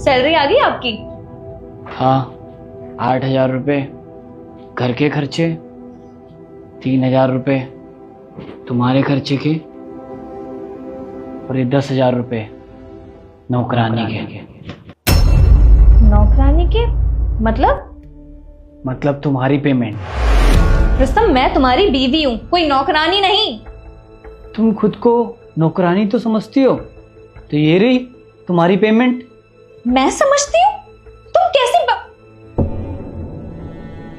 Salary आ गई आपकी? हाँ, 8,000 रुपये घर के खर्चे, 3,000 रुपये तुम्हारे खर्चे के, और ये 10,000 रुपये नौकरानी के। नौकरानी के मतलब तुम्हारी पेमेंट। रुस्तम, मैं तुम्हारी बीवी हूँ, कोई नौकरानी नहीं। तुम खुद को नौकरानी तो समझती हो, तो ये रही तुम्हारी पेमेंट। मैं समझती हूँ? तुम कैसे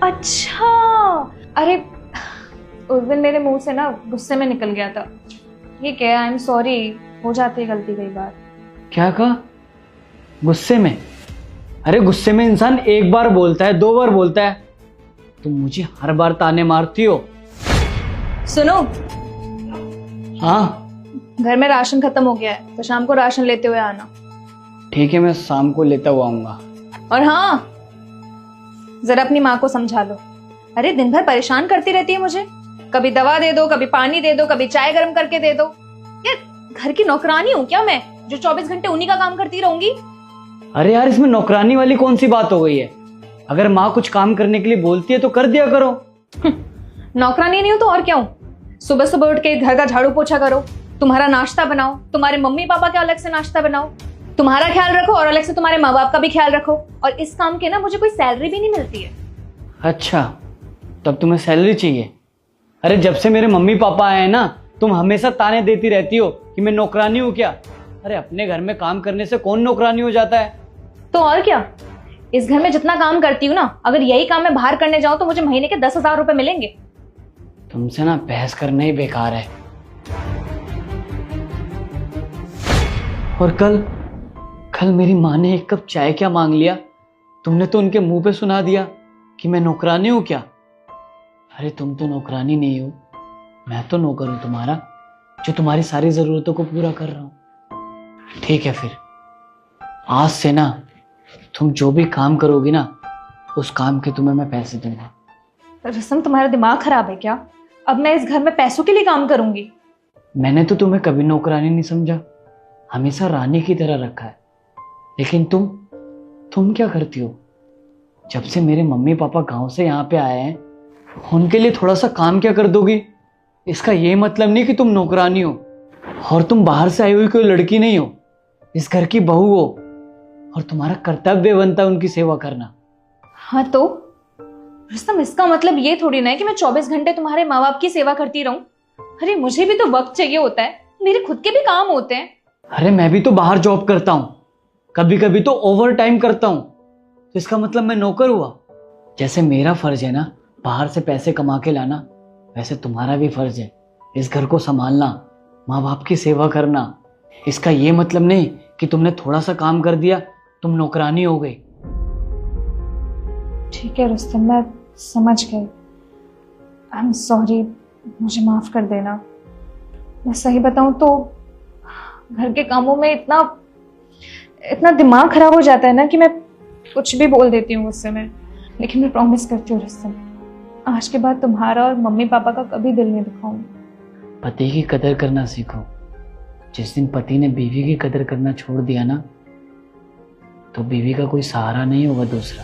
अच्छा, अरे उस दिन मेरे मुंह से ना गुस्से में निकल गया था। ठीक है, आई एम सॉरी, हो जाती है गलती कई बार। क्या कहा? गुस्से में? अरे गुस्से में इंसान एक बार बोलता है, 2 बार बोलता है, तुम मुझे हर बार ताने मारती हो। सुनो, हाँ, घर में राशन खत्म हो गया है, तो शाम को राशन लेते हुए आना। ठीक है, मैं शाम को लेता हुआ आऊंगा। और हाँ, जरा अपनी माँ को समझा लो। अरे दिन भर परेशान करती रहती है मुझे, कभी दवा दे दो, कभी पानी दे दो, कभी चाय गर्म करके दे दो। यार घर की नौकरानी हूँ क्या मैं, जो 24 घंटे उन्हीं का काम करती रहूंगी? अरे यार, इसमें नौकरानी वाली कौन सी बात हो गई है? अगर माँ कुछ काम करने के लिए बोलती है तो कर दिया करो। नौकरानी नहीं हूँ तो और क्या हूँ? सुबह सुबह उठ के घर का झाड़ू पोछा करो, तुम्हारा नाश्ता बनाओ, तुम्हारे मम्मी पापा का अलग से नाश्ता बनाओ, तुम्हारा ख्याल रखो और अलग से तुम्हारे माँ बाप का भी ख्याल रखो। और इस काम के ना मुझे कोई सैलरी भी नहीं मिलती है। अच्छा, तब तुम्हें सैलरी चाहिए? अरे जब से मेरे मम्मी पापा आए हैं ना, तुम हमेशा ताने देती रहती हो कि मैं नौकरानी हूँ क्या। अरे अपने घर में काम करने से कौन नौकरानी हो जाता है? तो और क्या, इस घर में जितना काम करती हूँ ना, अगर यही काम मैं बाहर करने जाऊँ तो मुझे महीने के 10,000 रुपए मिलेंगे। तुमसे ना बहस करना ही बेकार है। और कल मेरी माँ ने 1 कप चाय क्या मांग लिया, तुमने तो उनके मुंह पे सुना दिया कि मैं नौकरानी हूं क्या। अरे तुम तो नौकरानी नहीं हो, मैं तो नौकर हूं तुम्हारा, जो तुम्हारी सारी जरूरतों को पूरा कर रहा हूं। ठीक है, फिर आज से ना तुम जो भी काम करोगी ना, उस काम के तुम्हें मैं पैसे दूंगा। रसम, तुम्हारा दिमाग खराब है क्या? अब मैं इस घर में पैसों के लिए काम करूंगी? मैंने तो तुम्हें कभी नौकरानी नहीं समझा, हमेशा रानी की तरह रखा है। लेकिन तुम क्या करती हो? जब से मेरे मम्मी पापा गांव से यहाँ पे आए हैं, उनके लिए थोड़ा सा काम क्या कर दोगी? इसका ये मतलब नहीं कि तुम नौकरानी हो, और तुम बाहर से आई हुई कोई लड़की नहीं हो, इस घर की बहू हो, और तुम्हारा कर्तव्य बनता है उनकी सेवा करना। हाँ तो रुस्तम, इसका मतलब ये थोड़ी ना है कि मैं 24 घंटे तुम्हारे माँ बाप की सेवा करती रहूं। अरे मुझे भी तो वक्त चाहिए होता है, मेरे खुद के भी काम होते हैं। अरे मैं भी तो बाहर जॉब करता हूँ, कभी कभी तो ओवर टाइम करता हूँ, तो इसका मतलब मैं नौकर हुआ? जैसे मेरा फर्ज है ना बाहर से पैसे कमा के लाना, वैसे तुम्हारा भी फर्ज है इस घर को संभालना, माँ बाप की सेवा करना। इसका ये मतलब नहीं कि तुमने थोड़ा सा काम कर दिया तुम नौकरानी हो गई। ठीक है रुस्तम, मैं समझ गई। आई एम सॉरी, मुझे माफ कर देना। मैं सही बताऊं तो घर के कामों में इतना दिमाग खराब हो जाता है ना कि मैं कुछ भी बोल देती हूँ गुस्से में। लेकिन मैं प्रॉमिस करती हूँ रुस्तम, आज के बाद तुम्हारा और मम्मी पापा का कभी दिल नहीं दुखाऊंगी। पति की कदर करना सीखो। जिस दिन पति ने बीवी की कदर करना छोड़ दिया ना, तो बीवी का कोई सहारा नहीं होगा दूसरा।